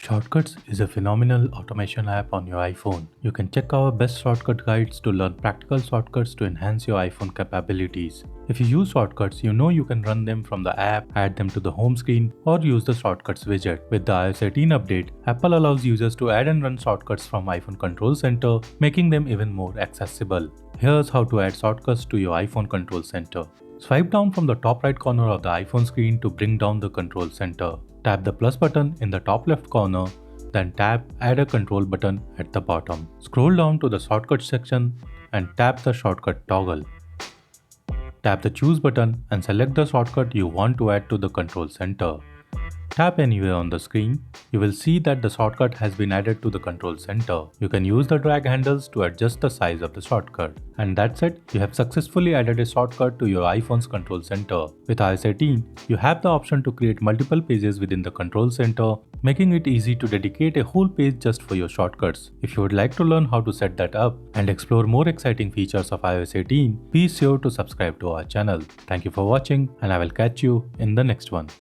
Shortcuts is a phenomenal automation app on your iPhone. You can check our best shortcut guides to learn practical shortcuts to enhance your iPhone capabilities. If you use shortcuts, you know you can run them from the app, add them to the home screen, or use the shortcuts widget. With the iOS 18 update, Apple allows users to add and run shortcuts from iPhone Control Center, making them even more accessible. Here's how to add shortcuts to your iPhone Control Center. Swipe down from the top right corner of the iPhone screen to bring down the control center. Tap the plus button in the top left corner, then tap Add a control button at the bottom. Scroll down to the shortcut section and tap the shortcut toggle. Tap the choose button and select the shortcut you want to add to the control center. Tap anywhere on the screen, you will see that the shortcut has been added to the control center. You can use the drag handles to adjust the size of the shortcut. And that's it, you have successfully added a shortcut to your iPhone's control center. With iOS 18, you have the option to create multiple pages within the control center, making it easy to dedicate a whole page just for your shortcuts. If you would like to learn how to set that up and explore more exciting features of iOS 18, be sure to subscribe to our channel. Thank you for watching, and I will catch you in the next one.